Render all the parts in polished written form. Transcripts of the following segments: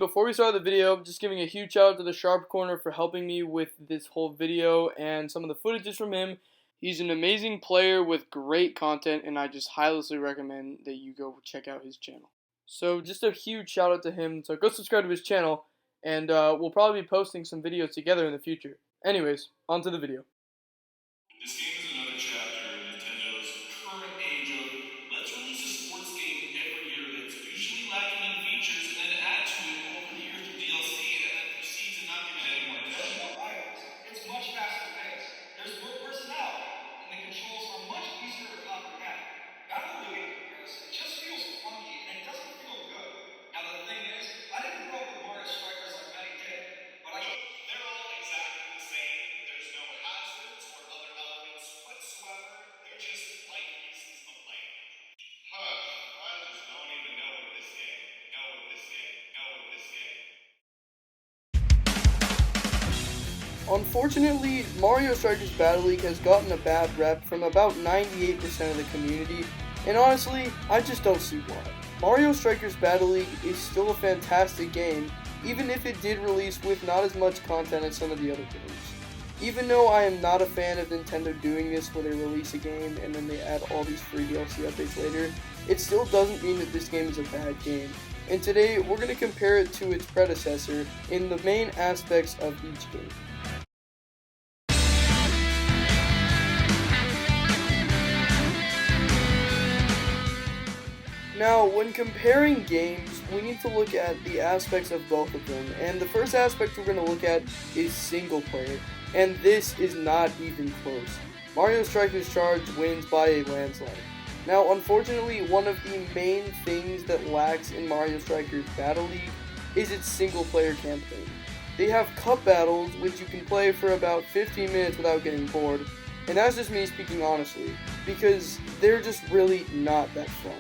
Before we start the video, I'm just giving a huge shout out to the Sharp Corner for helping me with this whole video and some of the footages from him. He's an amazing player with great content, and I just highly recommend that you go check out his channel. So just a huge shout out to him. So go subscribe to his channel, and we'll probably be posting some videos together in the future. Anyways, on to the video. This game is another chapter in Nintendo's current age of let's release a sports game every year that's usually lacking in features and then add to it over the years through DLC and then proceed to not give it any more attention. There's more items. It's much faster paced. There's more personality, and the controls are much easier to comprehend. Battle League in comparison just feels clunky and it doesn't feel good. Now the thing is, I didn't grow up with Mario Strikers like many did, but They're all exactly the same. There's no hazards or other elements whatsoever. They're just light pieces of language. I just don't even know with this game. Unfortunately, Mario Strikers Battle League has gotten a bad rep from about 98% of the community, and honestly, I just don't see why. Mario Strikers Battle League is still a fantastic game, even if it did release with not as much content as some of the other games. Even though I am not a fan of Nintendo doing this where they release a game and then they add all these free DLC updates later, it still doesn't mean that this game is a bad game. And today, we're going to compare it to its predecessor in the main aspects of each game. Now, when comparing games, we need to look at the aspects of both of them, and the first aspect we're going to look at is single player, and this is not even close. Mario Strikers Charge wins by a landslide. Now, unfortunately, one of the main things that lacks in Mario Strikers Battle League is its single player campaign. They have cup battles, which you can play for about 15 minutes without getting bored, and that's just me speaking honestly, because they're just really not that fun.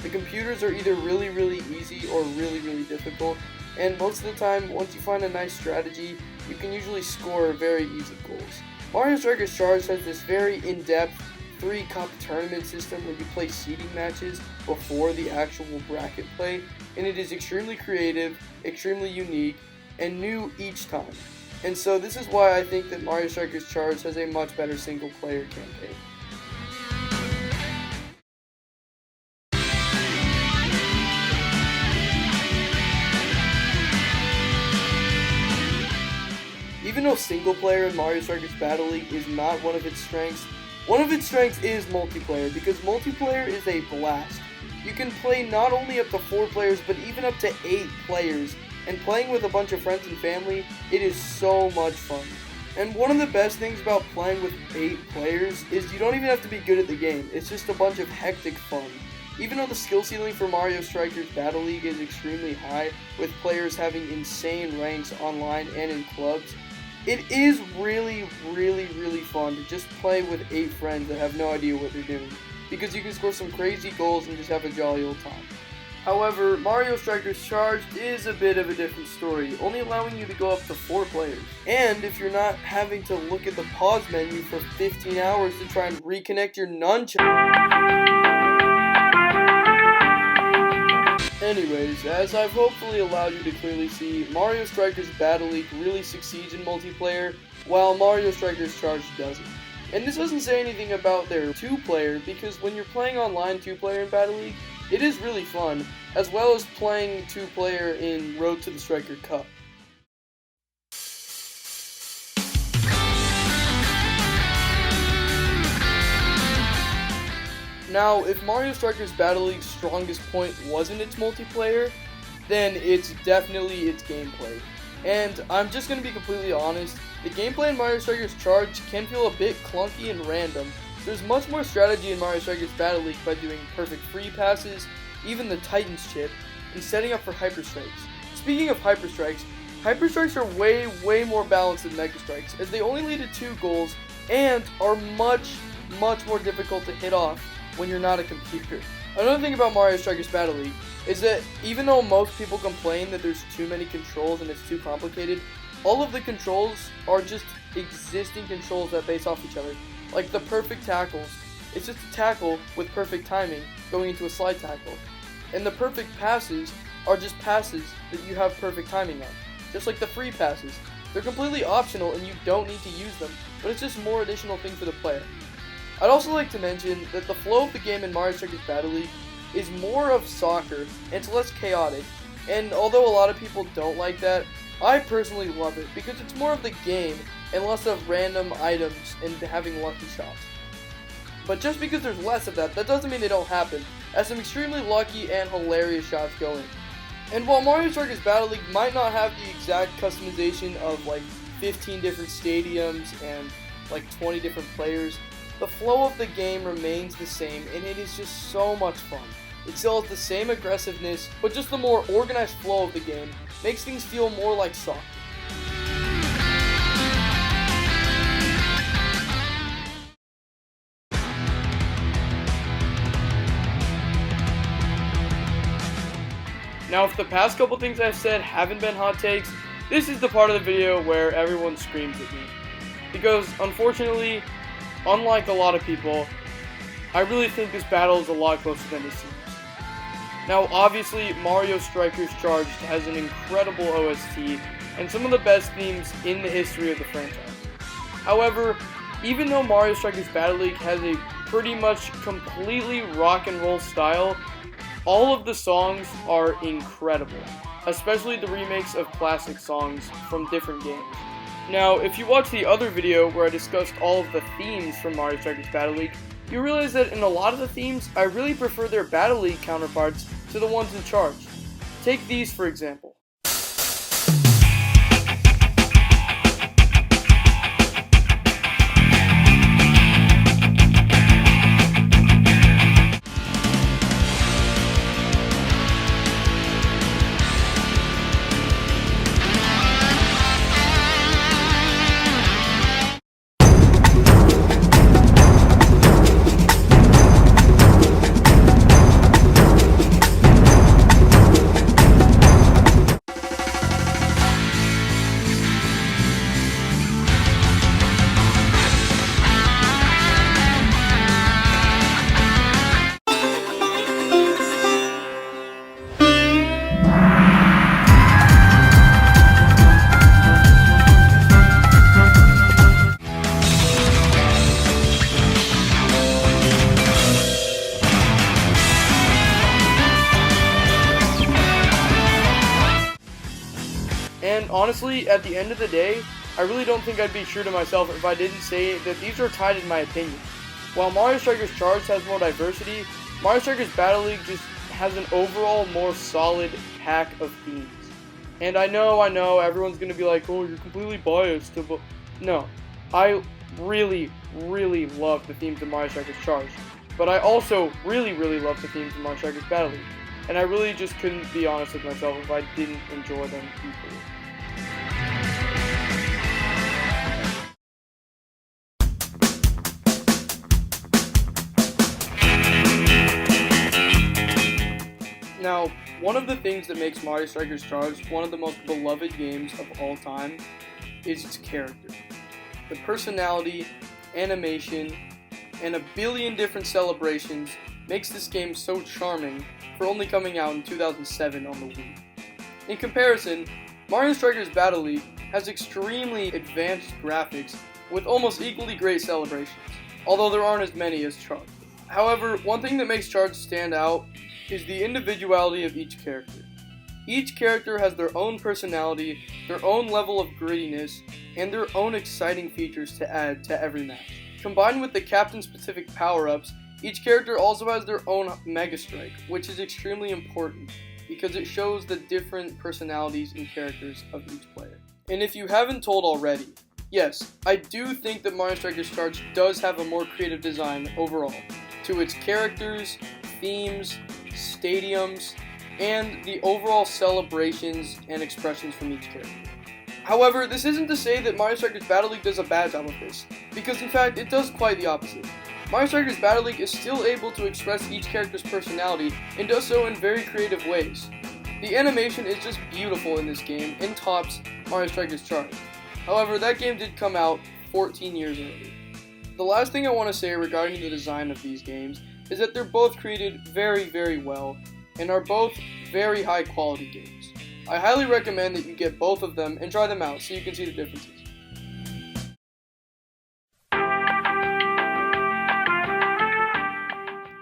The computers are either really easy or really difficult, and most of the time, once you find a nice strategy, you can usually score very easy goals. Mario Strikers Charge has this very in-depth 3-cup tournament system where you play seeding matches before the actual bracket play, and it is extremely creative, extremely unique, and new each time. And so this is why I think that Mario Strikers Charge has a much better single-player campaign. Even though single player in Mario Strikers Battle League is not one of its strengths is multiplayer, because multiplayer is a blast. You can play not only up to 4 players, but even up to 8 players, and playing with a bunch of friends and family, it is so much fun. And one of the best things about playing with 8 players is you don't even have to be good at the game, it's just a bunch of hectic fun. Even though the skill ceiling for Mario Strikers Battle League is extremely high, with players having insane ranks online and in clubs, it is really fun to just play with 8 friends that have no idea what they're doing, because you can score some crazy goals and just have a jolly old time. However, Mario Strikers Charge is a bit of a different story, only allowing you to go up to 4 players. And if you're not having to look at the pause menu for 15 hours to try and reconnect your nunchuck. Anyways, as I've hopefully allowed you to clearly see, Mario Strikers Battle League really succeeds in multiplayer, while Mario Strikers Charge doesn't. And this doesn't say anything about their 2-player, because when you're playing online 2-player in Battle League, it is really fun, as well as playing 2-player in Road to the Striker Cup. Now, if Mario Strikers Battle League's strongest point wasn't its multiplayer, then it's definitely its gameplay. And I'm just going to be completely honest, the gameplay in Mario Strikers Charge can feel a bit clunky and random. There's much more strategy in Mario Strikers Battle League by doing perfect free passes, even the Titan's chip, and setting up for Hyper Strikes. Speaking of Hyper Strikes are way more balanced than Mega Strikes, as they only lead to 2 goals and are much more difficult to hit off when you're not a computer. Another thing about Mario Strikers Battle League is that even though most people complain that there's too many controls and it's too complicated, all of the controls are just existing controls that base off each other. Like the perfect tackles, it's just a tackle with perfect timing going into a slide tackle. And the perfect passes are just passes that you have perfect timing on, just like the free passes. They're completely optional and you don't need to use them, but it's just more additional thing for the player. I'd also like to mention that the flow of the game in Mario Strikers Battle League is more of soccer, and it's less chaotic, and although a lot of people don't like that, I personally love it because it's more of the game and less of random items and having lucky shots. But just because there's less of that doesn't mean they don't happen, as some extremely lucky and hilarious shots go in. And while Mario Strikers Battle League might not have the exact customization of like 15 different stadiums and like 20 different players, the flow of the game remains the same and it is just so much fun. It still has the same aggressiveness, but just the more organized flow of the game makes things feel more like soccer. Now, if the past couple things I've said haven't been hot takes, this is the part of the video where everyone screams at me. Because, unfortunately, unlike a lot of people, I really think this battle is a lot closer than it seems. Now, obviously, Mario Strikers Charged has an incredible OST and some of the best themes in the history of the franchise. However, even though Mario Strikers Battle League has a pretty much completely rock and roll style, all of the songs are incredible, especially the remakes of classic songs from different games. Now, if you watch the other video where I discussed all of the themes from Mario Strikers Battle League, you realize that in a lot of the themes, I really prefer their Battle League counterparts to the ones in Charged. Take these for example. And honestly, at the end of the day, I really don't think I'd be true to myself if I didn't say that these are tied in my opinion. While Mario Strikers Charged has more diversity, Mario Strikers Battle League just has an overall more solid pack of themes. And I know, everyone's gonna be like, oh, you're completely biased. No, I really love the themes of Mario Strikers Charged. But I also really love the themes of Mario Strikers Battle League. And I really just couldn't be honest with myself if I didn't enjoy them equally. Now, one of the things that makes Mario Strikers Charged one of the most beloved games of all time is its character. The personality, animation, and a billion different celebrations makes this game so charming for only coming out in 2007 on the Wii. In comparison, Mario Strikers Battle League has extremely advanced graphics with almost equally great celebrations, although there aren't as many as Charged. However, one thing that makes Charged stand out is the individuality of each character. Each character has their own personality, their own level of grittiness, and their own exciting features to add to every match. Combined with the captain-specific power-ups, each character also has their own Mega Strike, which is extremely important because it shows the different personalities and characters of each player. And if you haven't told already, yes, I do think that Mario Strikers Charged does have a more creative design overall to its characters, themes, stadiums, and the overall celebrations and expressions from each character. However, this isn't to say that Mario Strikers Battle League does a bad job of this, because in fact it does quite the opposite. Mario Strikers Battle League is still able to express each character's personality and does so in very creative ways. The animation is just beautiful in this game and tops Mario Strikers Charged. However, that game did come out 14 years early. The last thing I want to say regarding the design of these games is that they're both created very well and are both very high quality games. I highly recommend that you get both of them and try them out so you can see the differences.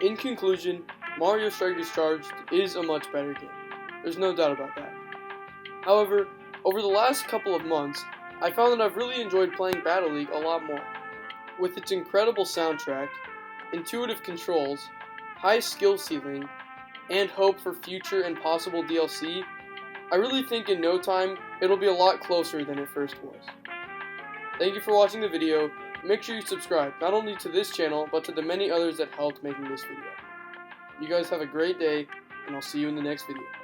In conclusion, Mario Strikers Charged is a much better game. There's no doubt about that. However, over the last couple of months, I found that I've really enjoyed playing Battle League a lot more. With its incredible soundtrack, intuitive controls, high skill ceiling, and hope for future and possible DLC, I really think in no time it'll be a lot closer than it first was. Thank you for watching the video. Make sure you subscribe, not only to this channel, but to the many others that helped making this video. You guys have a great day, and I'll see you in the next video.